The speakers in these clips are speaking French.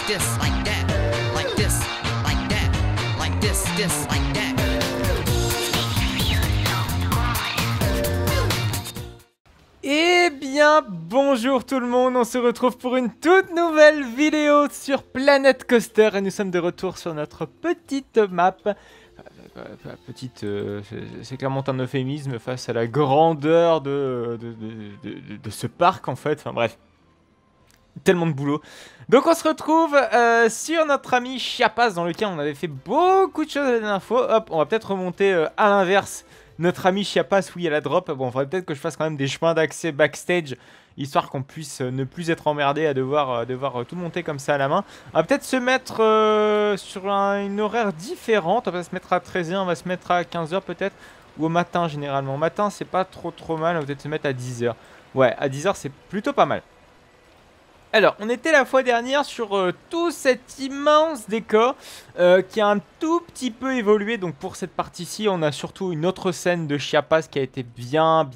this, like that, like this, like that, like this, like that. Eh bien, bonjour tout le monde, on se retrouve pour une toute nouvelle vidéo sur Planet Coaster et nous sommes de retour sur notre petite map. Petite, c'est clairement un euphémisme face à la grandeur de ce parc en fait, enfin bref. Tellement de boulot. Donc on se retrouve sur notre ami Chiapas dans lequel on avait fait beaucoup de choses la dernière fois. Hop, on va peut-être remonter à l'inverse. Notre ami Chiapas, oui, à la drop. Bon, il faudrait peut-être que je fasse quand même des chemins d'accès backstage, histoire qu'on puisse ne plus être emmerdé à devoir tout monter comme ça à la main. On va peut-être se mettre sur une horaire différente. On va se mettre à 13h, on va se mettre à 15h peut-être. Ou au matin généralement. Au matin, c'est pas trop mal. On va peut-être se mettre à 10h. Ouais, à 10h, c'est plutôt pas mal. Alors, on était la fois dernière sur tout cet immense décor qui a un tout petit peu évolué. Donc pour cette partie-ci, on a surtout une autre scène de Chiapas qui a été bien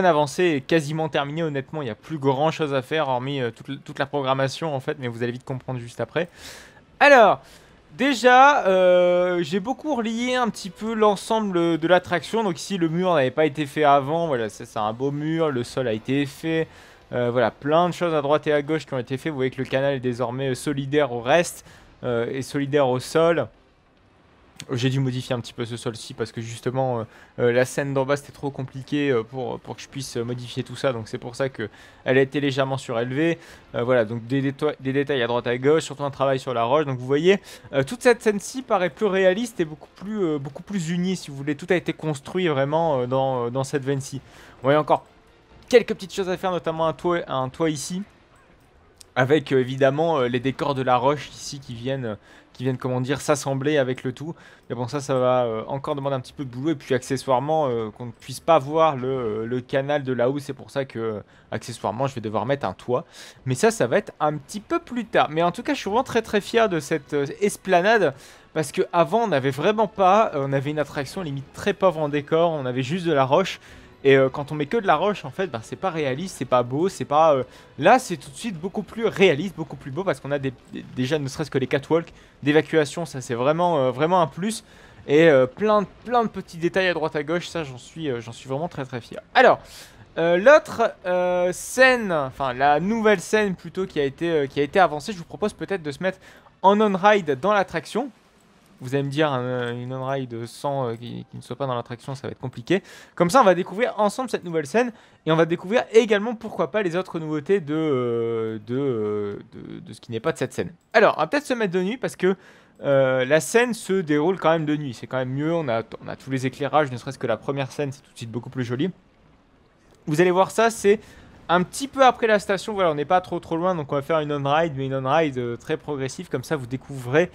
avancée et quasiment terminée. Honnêtement, il n'y a plus grand chose à faire hormis toute la programmation en fait, mais vous allez vite comprendre juste après. Alors, déjà, j'ai beaucoup relié un petit peu l'ensemble de l'attraction. Donc ici, le mur n'avait pas été fait avant. Voilà, c'est un beau mur, le sol a été fait. Voilà, plein de choses à droite et à gauche qui ont été faites. Vous voyez que le canal est désormais solidaire au reste et solidaire au sol. J'ai dû modifier un petit peu ce sol-ci parce que justement la scène d'en bas c'était trop compliqué pour que je puisse modifier tout ça. Donc c'est pour ça qu'elle a été légèrement surélevée. Voilà, donc des détails à droite et à gauche, surtout un travail sur la roche. Donc vous voyez, toute cette scène-ci paraît plus réaliste et beaucoup plus unie si vous voulez. Tout a été construit vraiment dans cette veine-ci. Vous voyez encore quelques petites choses à faire, notamment un toit ici, avec évidemment les décors de la roche ici qui viennent comment dire, s'assembler avec le tout. Mais bon, ça va encore demander un petit peu de boulot, et puis accessoirement qu'on ne puisse pas voir le canal de là-haut, c'est pour ça que accessoirement je vais devoir mettre un toit. Mais ça va être un petit peu plus tard. Mais en tout cas, je suis vraiment très fier de cette esplanade, parce que avant on n'avait vraiment pas, on avait une attraction limite très pauvre en décor, on avait juste de la roche. Et quand on met que de la roche, en fait, bah, c'est pas réaliste, c'est pas beau, c'est pas... Là, c'est tout de suite beaucoup plus réaliste, beaucoup plus beau, parce qu'on a déjà, ne serait-ce que les catwalks d'évacuation, ça c'est vraiment un plus. Et plein de petits détails à droite à gauche, ça j'en suis vraiment très fier. Alors, l'autre scène, enfin la nouvelle scène plutôt qui a été avancée, je vous propose peut-être de se mettre en on-ride dans l'attraction. Vous allez me dire, une on-ride sans qui ne soit pas dans l'attraction, ça va être compliqué. Comme ça, on va découvrir ensemble cette nouvelle scène. Et on va découvrir également, pourquoi pas, les autres nouveautés de ce qui n'est pas de cette scène. Alors, on va peut-être se mettre de nuit parce que la scène se déroule quand même de nuit. C'est quand même mieux, on a tous les éclairages, ne serait-ce que la première scène, c'est tout de suite beaucoup plus joli. Vous allez voir ça, c'est un petit peu après la station. Voilà, on n'est pas trop loin, donc on va faire une on-ride, mais une on-ride très progressive. Comme ça, vous découvrez...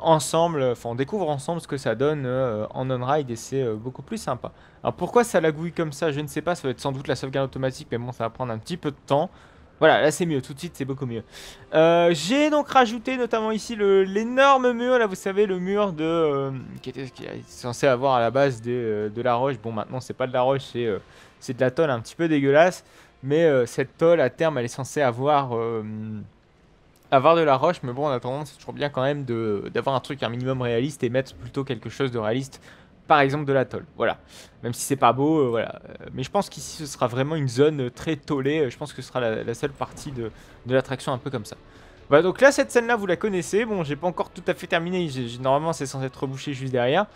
ensemble, enfin on découvre ensemble ce que ça donne en on-ride et c'est beaucoup plus sympa. Alors pourquoi ça lagouille comme ça, je ne sais pas, ça va être sans doute la sauvegarde automatique, mais bon ça va prendre un petit peu de temps. Voilà, là c'est mieux, tout de suite c'est beaucoup mieux. J'ai donc rajouté notamment ici l'énorme mur, là vous savez le mur qui est censé avoir à la base de la roche. Bon maintenant c'est pas de la roche, c'est de la tôle un petit peu dégueulasse, mais cette tôle à terme elle est censée avoir de la roche, mais bon en attendant c'est toujours bien quand même d'avoir un truc un minimum réaliste et mettre plutôt quelque chose de réaliste, par exemple de la tôle, voilà, même si c'est pas beau, voilà, mais je pense qu'ici ce sera vraiment une zone très tôlée, je pense que ce sera la seule partie de l'attraction un peu comme ça. Voilà, donc là cette scène là vous la connaissez, bon j'ai pas encore tout à fait terminé, normalement c'est censé être rebouché juste derrière,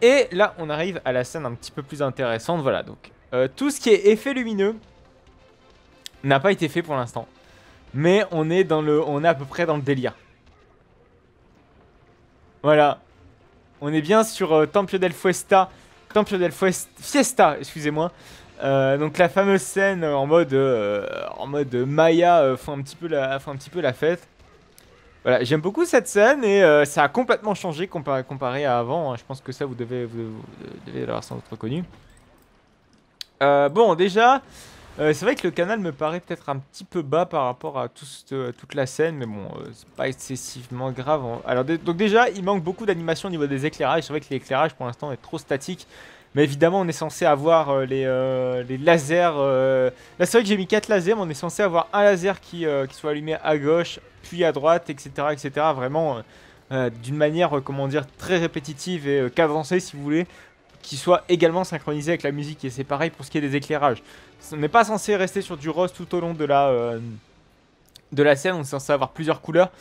et là on arrive à la scène un petit peu plus intéressante. Voilà, donc tout ce qui est effet lumineux n'a pas été fait pour l'instant. Mais on est à peu près dans le délire. Voilà. On est bien sur Tempio del Fiesta, excusez-moi. Donc la fameuse scène en mode Maya font un petit peu la fête. Voilà, j'aime beaucoup cette scène et ça a complètement changé comparé à avant. Je pense que ça vous devez l'avoir sans doute reconnu. Bon déjà... c'est vrai que le canal me paraît peut-être un petit peu bas par rapport à toute la scène, mais bon, c'est pas excessivement grave. Alors donc déjà, il manque beaucoup d'animation au niveau des éclairages. C'est vrai que l'éclairage pour l'instant est trop statique, Mais évidemment, on est censé avoir les lasers. Là, c'est vrai que j'ai mis 4 lasers, mais on est censé avoir un laser qui soit allumé à gauche, puis à droite, etc. etc. Vraiment, d'une manière, comment dire, très répétitive et cadencée, si vous voulez, qui soit également synchronisé avec la musique. Et c'est pareil pour ce qui est des éclairages. On n'est pas censé rester sur du rose tout au long de la scène, on est censé avoir plusieurs couleurs.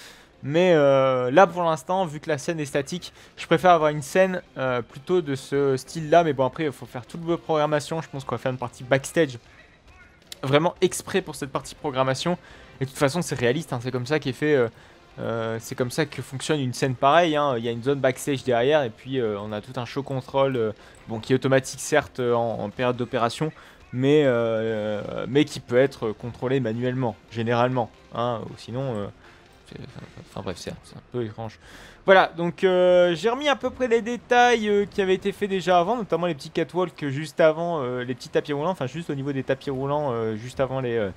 Mais là pour l'instant, vu que la scène est statique, je préfère avoir une scène plutôt de ce style là. Mais bon, après il faut faire toute la programmation. Je pense qu'on va faire une partie backstage vraiment exprès pour cette partie programmation. Et de toute façon c'est réaliste, hein, c'est comme ça qu'est fait, c'est comme ça que fonctionne une scène pareille, hein. Il y a une zone backstage derrière et puis on a tout un show control, bon, qui est automatique certes en période d'opération, mais qui peut être contrôlé manuellement, généralement, hein, ou sinon... enfin bref, c'est un peu étrange. Voilà, donc j'ai remis à peu près les détails qui avaient été faits déjà avant, notamment les petits catwalks juste avant, les petits tapis roulants, enfin juste au niveau des tapis roulants, juste avant les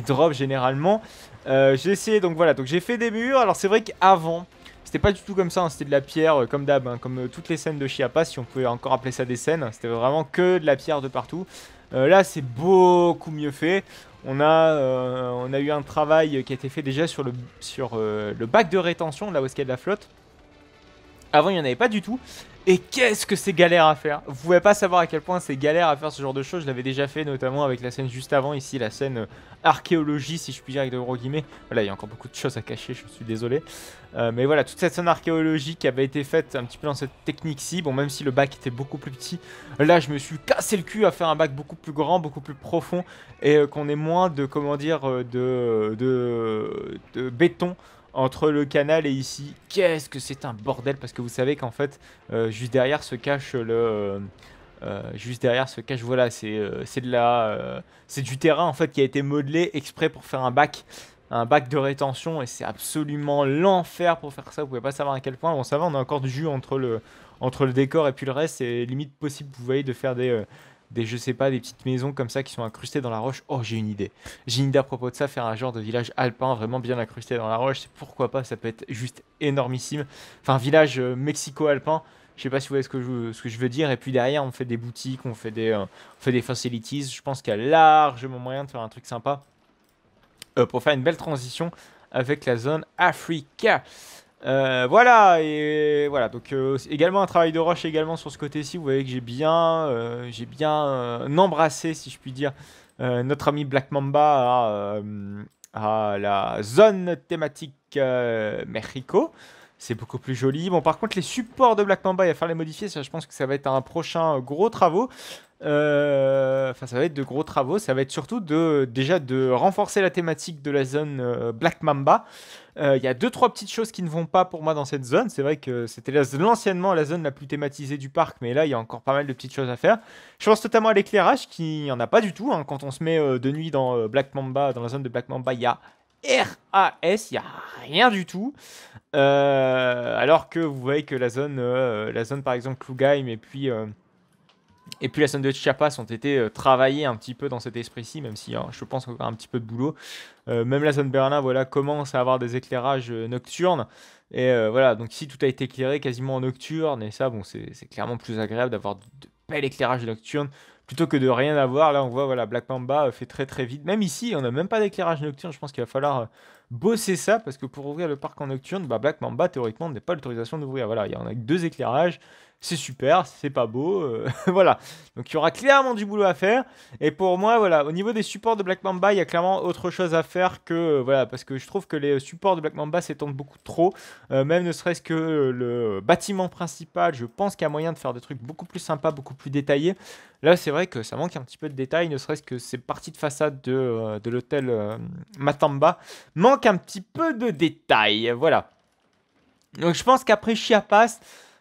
drops généralement. J'ai essayé, donc voilà, donc j'ai fait des murs. Alors c'est vrai qu'avant, c'était pas du tout comme ça, hein, c'était de la pierre comme d'hab, hein, comme toutes les scènes de Chiapas, si on pouvait encore appeler ça des scènes. C'était vraiment que de la pierre de partout. Là c'est beaucoup mieux fait. On a eu un travail qui a été fait déjà sur le bac de rétention, là où est-ce qu'il y a de la flotte. Avant il n'y en avait pas du tout. Et qu'est-ce que c'est galère à faire. Vous pouvez pas savoir à quel point c'est galère à faire ce genre de choses. Je l'avais déjà fait notamment avec la scène juste avant. Ici la scène archéologie, si je puis dire, avec de gros guillemets. Voilà, il y a encore beaucoup de choses à cacher, je suis désolé. Mais voilà, toute cette scène archéologique avait été faite un petit peu dans cette technique-ci. Bon, même si le bac était beaucoup plus petit. Là je me suis cassé le cul à faire un bac beaucoup plus grand, beaucoup plus profond. Et qu'on ait moins de, comment dire, de béton entre le canal et ici. Qu'est-ce que c'est un bordel, parce que vous savez qu'en fait juste derrière se cache voilà, c'est du terrain en fait qui a été modelé exprès pour faire un bac de rétention, et c'est absolument l'enfer pour faire ça. Vous pouvez pas savoir à quel point. Bon, ça va, on a encore du jus entre le décor et puis le reste. C'est limite possible, vous voyez, de faire je sais pas, des petites maisons comme ça qui sont incrustées dans la roche. Oh, j'ai une idée. J'ai une idée à propos de ça, faire un genre de village alpin vraiment bien incrusté dans la roche. C'est pourquoi pas, ça peut être juste énormissime. Enfin, un village mexico-alpin. Je sais pas si vous voyez ce que je veux dire. Et puis derrière, on fait des boutiques, on fait des facilities. Je pense qu'il y a largement moyen de faire un truc sympa pour faire une belle transition avec la zone Africa. Voilà, et voilà, donc également un travail de roche également sur ce côté-ci. Vous voyez que j'ai bien embrassé, si je puis dire, notre ami Black Mamba à la zone thématique Mexico. C'est beaucoup plus joli. Bon, par contre, les supports de Black Mamba, il va falloir les modifier. Ça, je pense que ça va être un prochain gros travaux. Enfin, ça va être de gros travaux. Ça va être surtout déjà de renforcer la thématique de la zone Black Mamba. Il y a 2-3 petites choses qui ne vont pas pour moi dans cette zone. C'est vrai que c'était l'anciennement la zone la plus thématisée du parc, mais là, il y a encore pas mal de petites choses à faire. Je pense notamment à l'éclairage, qui n'y en a pas du tout, hein. Quand on se met de nuit dans Black Mamba, dans la zone de Black Mamba, il y a RAS, il n'y a rien du tout. Alors que vous voyez que la zone par exemple Klugheim et puis la zone de Chiapas ont été travaillées un petit peu dans cet esprit-ci, même si je pense qu'il y a un petit peu de boulot. Même la zone Berlin, voilà, commence à avoir des éclairages nocturnes. Et voilà, donc ici tout a été éclairé quasiment en nocturne. Et ça, bon, c'est clairement plus agréable d'avoir de bel éclairage nocturne plutôt que de rien avoir. Là, on voit, voilà, Black Mamba fait très très vite. Même ici, on n'a même pas d'éclairage nocturne. Je pense qu'il va falloir bosser ça, parce que pour ouvrir le parc en nocturne, bah, Black Mamba, théoriquement, n'a pas l'autorisation d'ouvrir. Voilà, il y en a que 2 éclairages. C'est super, c'est pas beau, voilà. Donc il y aura clairement du boulot à faire. Et pour moi, voilà, au niveau des supports de Black Mamba, il y a clairement autre chose à faire que, voilà, parce que je trouve que les supports de Black Mamba s'étendent beaucoup trop. Même ne serait-ce que le bâtiment principal, je pense qu'il y a moyen de faire des trucs beaucoup plus sympas, beaucoup plus détaillés. Là, c'est vrai que ça manque un petit peu de détails, ne serait-ce que ces parties de façade de l'hôtel Matamba manque un petit peu de détails, voilà. Donc je pense qu'après Chiapas,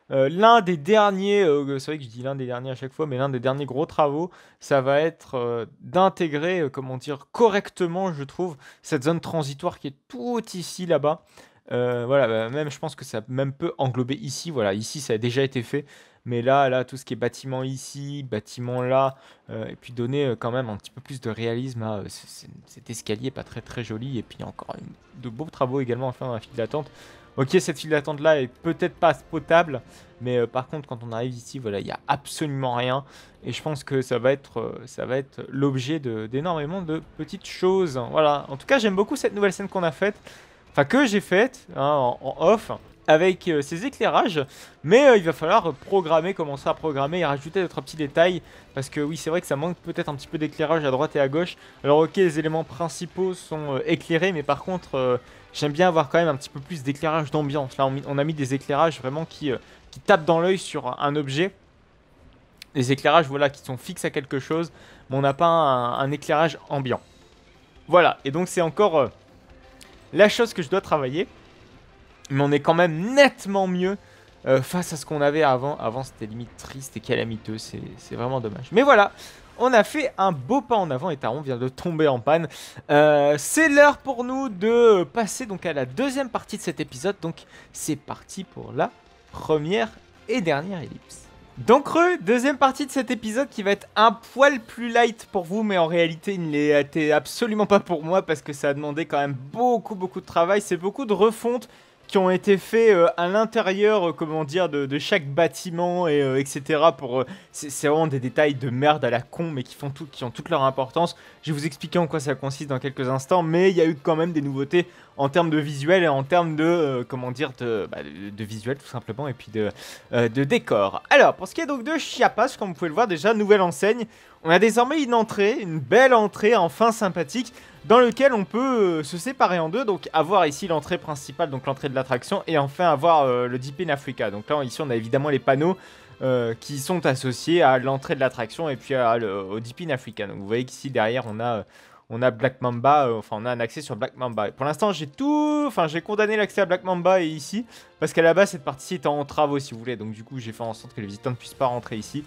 l'un des derniers, c'est vrai que je dis l'un des derniers à chaque fois, mais l'un des derniers gros travaux, ça va être d'intégrer, comment dire, correctement, je trouve, cette zone transitoire qui est tout ici, là-bas. Voilà, bah, même je pense que ça même peut englober ici. Voilà, ici ça a déjà été fait, mais là, tout ce qui est bâtiment ici, bâtiment là, et puis donner quand même un petit peu plus de réalisme à cet escalier pas très très joli, et puis encore de beaux travaux également à faire dans la file d'attente. Ok, cette file d'attente là est peut-être pas potable, mais par contre quand on arrive ici, voilà, il n'y a absolument rien. Et je pense que ça va être l'objet d'énormément de petites choses. Voilà, en tout cas j'aime beaucoup cette nouvelle scène qu'on a faite, enfin que j'ai faite hein, en off, avec ces éclairages. Mais il va falloir commencer à programmer et rajouter d'autres petits détails. Parce que oui, c'est vrai que ça manque peut-être un petit peu d'éclairage à droite et à gauche. Alors ok, les éléments principaux sont éclairés, mais par contre... j'aime bien avoir quand même un petit peu plus d'éclairage d'ambiance. Là, on a mis des éclairages vraiment qui tapent dans l'œil sur un objet. Des éclairages, voilà, qui sont fixes à quelque chose, mais on n'a pas un éclairage ambiant. Voilà, et donc c'est encore la chose que je dois travailler. Mais on est quand même nettement mieux face à ce qu'on avait avant. Avant, c'était limite triste et calamiteux, c'est vraiment dommage. Mais voilà, on a fait un beau pas en avant et Taron vient de tomber en panne. C'est l'heure pour nous de passer donc à la deuxième partie de cet épisode. Donc c'est parti pour la première et dernière ellipse. Donc deuxième partie de cet épisode qui va être un poil plus light pour vous, mais en réalité il ne l'était absolument pas pour moi parce que ça a demandé quand même beaucoup de travail. C'est beaucoup de refonte qui ont été faits à l'intérieur, comment dire, de chaque bâtiment, et, etc. C'est vraiment des détails de merde à la con, mais qui ont toute leur importance. Je vais vous expliquer en quoi ça consiste dans quelques instants, mais il y a eu quand même des nouveautés en termes de visuel et en termes de, comment dire, de visuel tout simplement, et puis de décor. Alors, pour ce qui est donc de Chiapas, comme vous pouvez le voir déjà, nouvelle enseigne. On a désormais une belle entrée, enfin sympathique, dans lequel on peut se séparer en deux, donc avoir ici l'entrée principale, donc l'entrée de l'attraction, et enfin avoir le Deep in Africa. Donc là, ici, on a évidemment les panneaux qui sont associés à l'entrée de l'attraction et puis au Deep in Africa. Donc vous voyez qu'ici, derrière, on a Black Mamba, on a un accès sur Black Mamba. Pour l'instant, j'ai condamné l'accès à Black Mamba et ici, parce qu'à la base, cette partie était en travaux, si vous voulez. Donc du coup, j'ai fait en sorte que les visiteurs ne puissent pas rentrer ici.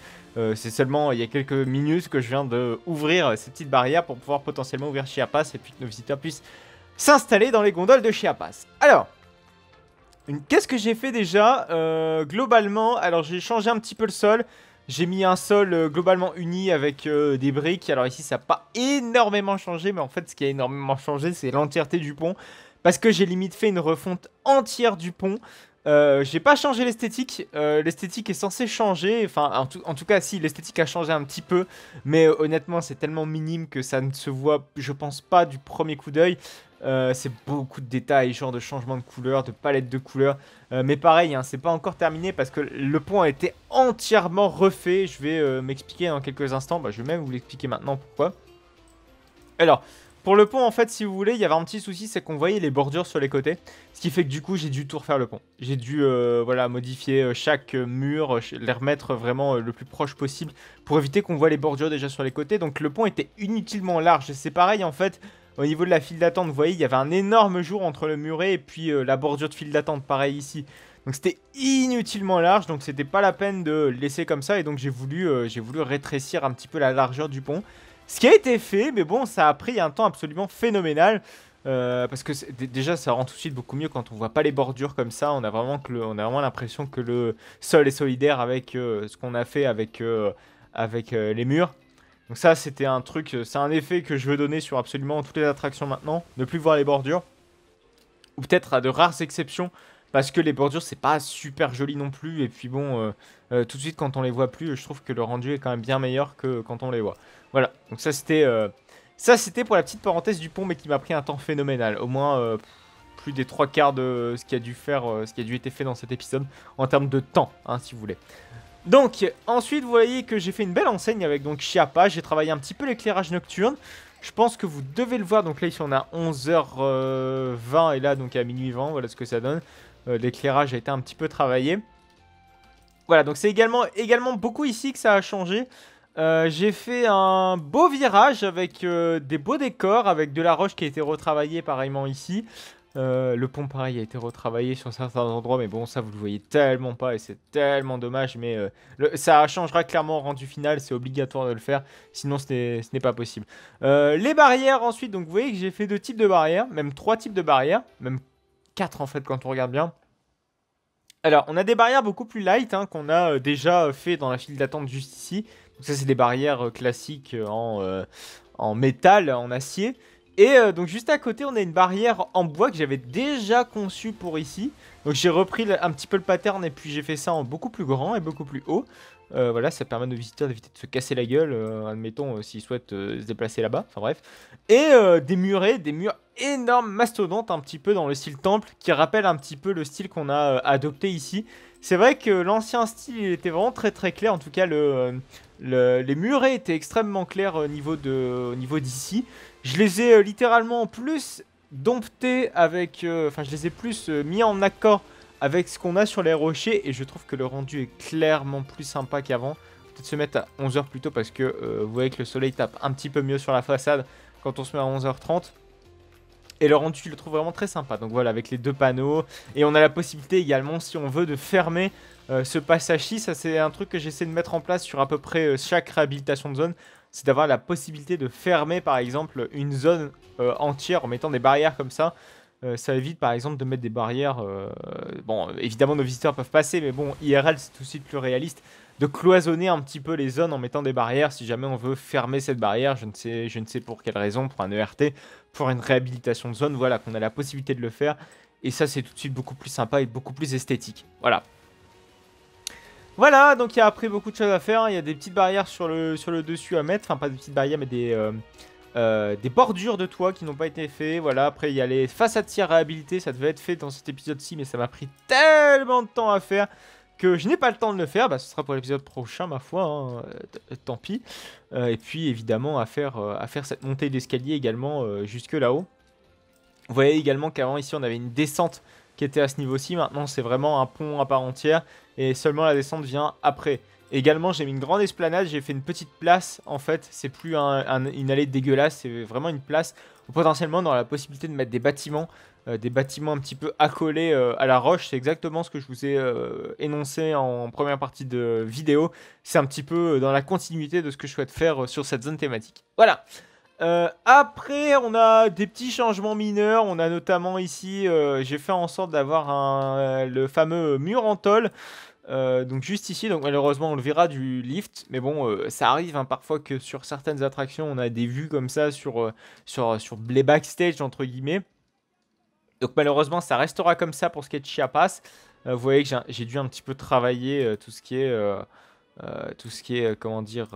C'est seulement il y a quelques minutes que je viens d'ouvrir ces petites barrières pour pouvoir potentiellement ouvrir Chiapas et puis que nos visiteurs puissent s'installer dans les gondoles de Chiapas. Alors, qu'est-ce que j'ai fait déjà globalement, alors j'ai changé un petit peu le sol. J'ai mis un sol globalement uni avec des briques. Alors ici, ça n'a pas énormément changé, mais en fait, ce qui a énormément changé, c'est l'entièreté du pont. Parce que j'ai limite fait une refonte entière du pont. J'ai pas changé l'esthétique. L'esthétique est censée changer. Enfin, en tout cas, si, l'esthétique a changé un petit peu. Mais honnêtement, c'est tellement minime que ça ne se voit, je pense pas, du premier coup d'œil. C'est beaucoup de détails, genre de changement de couleur, de palette de couleurs. Mais pareil, hein, c'est pas encore terminé parce que le pont a été entièrement refait. Je vais m'expliquer dans quelques instants. Je vais même vous l'expliquer maintenant pourquoi. Alors, pour le pont, en fait, si vous voulez, il y avait un petit souci, c'est qu'on voyait les bordures sur les côtés. Ce qui fait que du coup, j'ai dû tout refaire le pont. J'ai dû voilà, modifier chaque mur, les remettre vraiment le plus proche possible pour éviter qu'on voit les bordures déjà sur les côtés. Donc le pont était inutilement large. C'est pareil, en fait. Au niveau de la file d'attente, vous voyez, il y avait un énorme jour entre le muret et puis la bordure de file d'attente, pareil ici. Donc c'était inutilement large, donc c'était pas la peine de le laisser comme ça. Et donc j'ai voulu rétrécir un petit peu la largeur du pont. Ce qui a été fait, mais bon, ça a pris un temps absolument phénoménal. Parce que déjà, ça rend tout de suite beaucoup mieux quand on voit pas les bordures comme ça. On a vraiment l'impression que le sol est solidaire avec ce qu'on a fait avec les murs. Donc ça, c'était un truc, c'est un effet que je veux donner sur absolument toutes les attractions maintenant. Ne plus voir les bordures. Ou peut-être à de rares exceptions. Parce que les bordures, c'est pas super joli non plus. Et puis bon, tout de suite, quand on les voit plus, je trouve que le rendu est quand même bien meilleur que quand on les voit. Voilà, donc ça c'était pour la petite parenthèse du pont, mais qui m'a pris un temps phénoménal. Au moins plus des 3/4 de ce qui a dû être fait dans cet épisode. En termes de temps, hein, si vous voulez. Donc, ensuite, vous voyez que j'ai fait une belle enseigne avec donc Chiapas. J'ai travaillé un petit peu l'éclairage nocturne. Je pense que vous devez le voir. Donc là, ici, on a 11h20 et là, donc à minuit 20. Voilà ce que ça donne. L'éclairage a été un petit peu travaillé. Voilà, donc c'est également beaucoup ici que ça a changé. J'ai fait un beau virage avec des beaux décors, avec de la roche qui a été retravaillée pareillement ici. Le pont pareil a été retravaillé sur certains endroits, mais bon ça vous le voyez tellement pas et c'est tellement dommage, mais ça changera clairement au rendu final, c'est obligatoire de le faire, sinon ce n'est pas possible. Les barrières ensuite, donc vous voyez que j'ai fait 2 types de barrières, même 3 types de barrières, même 4 en fait quand on regarde bien. Alors on a des barrières beaucoup plus light hein, qu'on a déjà fait dans la file d'attente juste ici. Donc ça c'est des barrières classiques en métal, en acier. Et donc juste à côté, on a une barrière en bois que j'avais déjà conçue pour ici. Donc j'ai repris un petit peu le pattern et puis j'ai fait ça en beaucoup plus grand et beaucoup plus haut. Voilà, ça permet aux visiteurs d'éviter de se casser la gueule, admettons, s'ils souhaitent se déplacer là-bas. Enfin bref. Et des murs énormes, mastodontes, un petit peu dans le style temple, qui rappelle un petit peu le style qu'on a adopté ici. C'est vrai que l'ancien style il était vraiment très très clair. En tout cas, les murets étaient extrêmement clairs au niveau d'ici. Je les ai littéralement plus domptés avec... Enfin, je les ai plus mis en accord avec ce qu'on a sur les rochers. Et je trouve que le rendu est clairement plus sympa qu'avant. Peut-être se mettre à 11h plus tôt parce que vous voyez que le soleil tape un petit peu mieux sur la façade quand on se met à 11h30. Et le rendu, je le trouve vraiment très sympa. Donc voilà, avec les 2 panneaux. Et on a la possibilité également, si on veut, de fermer ce passage-ci. Ça, c'est un truc que j'essaie de mettre en place sur à peu près chaque réhabilitation de zone. C'est d'avoir la possibilité de fermer, par exemple, une zone entière en mettant des barrières comme ça. Ça évite, par exemple, de mettre des barrières... bon, évidemment, nos visiteurs peuvent passer, mais bon, IRL, c'est tout de suite plus réaliste. De cloisonner un petit peu les zones en mettant des barrières si jamais on veut fermer cette barrière, je ne sais pour quelle raison, pour un ERT, pour une réhabilitation de zone, voilà, qu'on a la possibilité de le faire. Et ça, c'est tout de suite beaucoup plus sympa et beaucoup plus esthétique. Voilà. Voilà, donc il y a après beaucoup de choses à faire. Il y a des petites barrières sur le dessus à mettre. Enfin, pas des petites barrières, mais des bordures de toit qui n'ont pas été faites. Voilà, après il y a les façades tir réhabilitées. Ça devait être fait dans cet épisode-ci, mais ça m'a pris tellement de temps à faire que je n'ai pas le temps de le faire. Bah, ce sera pour l'épisode prochain, ma foi. Hein. Tant pis. Et puis, évidemment, à faire cette montée d'escalier également jusque là-haut. Vous voyez également qu'avant, ici, on avait une descente qui était à ce niveau-ci. Maintenant, c'est vraiment un pont à part entière. Et seulement la descente vient après. Également, j'ai mis une grande esplanade. J'ai fait une petite place, en fait. C'est plus une allée dégueulasse. C'est vraiment une place où potentiellement, on aura la possibilité de mettre des bâtiments un petit peu accolés à la roche. C'est exactement ce que je vous ai énoncé en première partie de vidéo. C'est un petit peu dans la continuité de ce que je souhaite faire sur cette zone thématique. Voilà. Après, on a des petits changements mineurs. On a notamment ici, j'ai fait en sorte d'avoir le fameux mur en tôle. Donc juste ici, donc malheureusement on le verra du lift, mais bon ça arrive hein, parfois que sur certaines attractions on a des vues comme ça sur les backstage entre guillemets. Donc malheureusement ça restera comme ça pour ce qui est de Chiapas. Vous voyez que j'ai dû un petit peu travailler tout ce qui est comment dire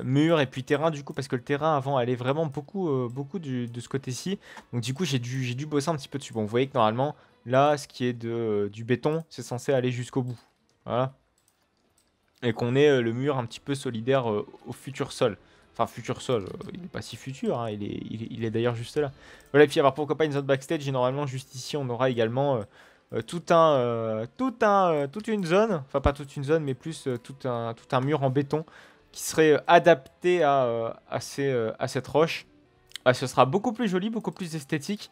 mur et puis terrain du coup parce que le terrain avant allait vraiment beaucoup de ce côté-ci. Donc du coup j'ai dû bosser un petit peu dessus. Bon vous voyez que normalement là ce qui est du béton c'est censé aller jusqu'au bout. Voilà. Et qu'on ait le mur un petit peu solidaire au futur sol. Enfin, futur sol, il n'est pas si futur, hein, il est d'ailleurs juste là. Voilà, et puis alors pourquoi pas une zone backstage, et normalement juste ici on aura également toute une zone, enfin pas toute une zone, mais plus tout un mur en béton qui serait adapté à cette roche. Ah, ce sera beaucoup plus joli, beaucoup plus esthétique.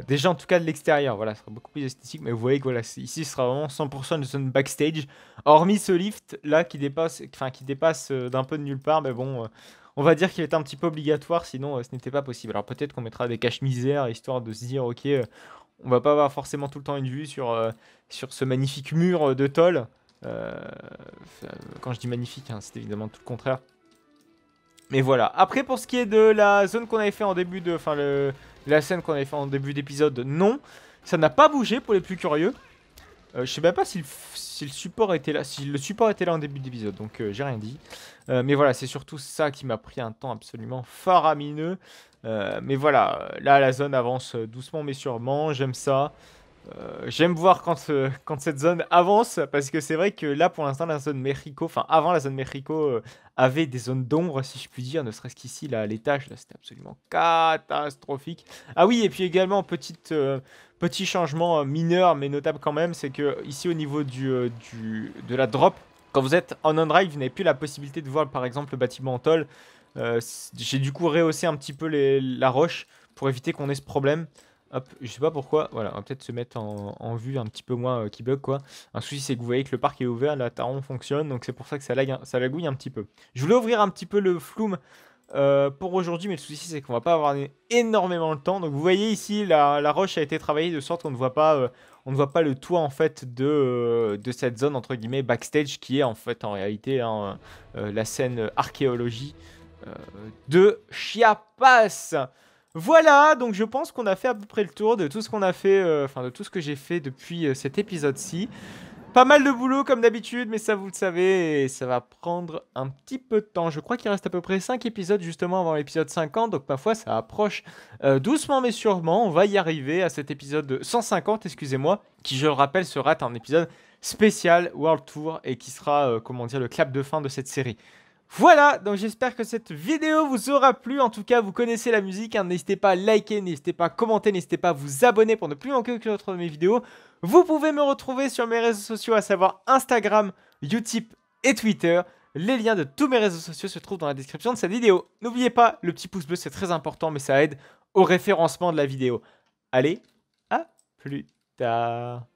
Déjà en tout cas de l'extérieur, voilà, ce sera beaucoup plus esthétique, mais vous voyez que voilà, ici ce sera vraiment 100% une zone backstage, hormis ce lift là qui dépasse d'un peu de nulle part, mais bon, on va dire qu'il est un petit peu obligatoire, sinon ce n'était pas possible. Alors peut-être qu'on mettra des caches misères, histoire de se dire, ok, on va pas avoir forcément tout le temps une vue sur ce magnifique mur de tôle. Quand je dis magnifique, hein, c'est évidemment tout le contraire. Mais voilà. Après, pour ce qui est de la zone qu'on avait fait en début de... Enfin, la scène qu'on avait fait en début d'épisode, non. Ça n'a pas bougé pour les plus curieux. Je sais même pas si le support était là. Si le support était là en début d'épisode, donc j'ai rien dit. Mais voilà, c'est surtout ça qui m'a pris un temps absolument faramineux. Mais voilà, là, la zone avance doucement mais sûrement. J'aime ça. J'aime voir quand cette zone avance parce que c'est vrai que là pour l'instant la zone Mexico, enfin avant la zone Mexico avait des zones d'ombre si je puis dire, ne serait-ce qu'ici là l'étage là c'était absolument catastrophique. Ah oui et puis également petit changement mineur mais notable quand même, c'est que ici au niveau de la drop, quand vous êtes en on-drive vous n'avez plus la possibilité de voir par exemple le bâtiment en tôle. J'ai du coup rehaussé un petit peu la roche pour éviter qu'on ait ce problème. Hop, je sais pas pourquoi, voilà, on va peut-être se mettre en vue un petit peu moins qui bug quoi. Un souci c'est que vous voyez que le parc est ouvert, la taron fonctionne, donc c'est pour ça que ça lagouille un petit peu. Je voulais ouvrir un petit peu le flume pour aujourd'hui, mais le souci c'est qu'on va pas avoir énormément de temps. Donc vous voyez ici, la roche a été travaillée de sorte qu'on ne voit pas, le toit en fait de cette zone entre guillemets backstage qui est en fait en réalité hein, la scène archéologie de Chiapas. Voilà, donc je pense qu'on a fait à peu près le tour de tout ce qu'on a fait, enfin de tout ce que j'ai fait depuis cet épisode-ci. Pas mal de boulot comme d'habitude, mais ça vous le savez, et ça va prendre un petit peu de temps. Je crois qu'il reste à peu près 5 épisodes justement avant l'épisode 50, donc parfois ça approche doucement mais sûrement. On va y arriver à cet épisode de 150, excusez-moi, qui je le rappelle sera un épisode spécial World Tour et qui sera, comment dire, le clap de fin de cette série. Voilà, donc j'espère que cette vidéo vous aura plu. En tout cas, vous connaissez la musique, hein. N'hésitez pas à liker, n'hésitez pas à commenter, n'hésitez pas à vous abonner pour ne plus manquer aucune autre de mes vidéos. Vous pouvez me retrouver sur mes réseaux sociaux, à savoir Instagram, Utip et Twitter. Les liens de tous mes réseaux sociaux se trouvent dans la description de cette vidéo. N'oubliez pas, le petit pouce bleu c'est très important, mais ça aide au référencement de la vidéo. Allez, à plus tard.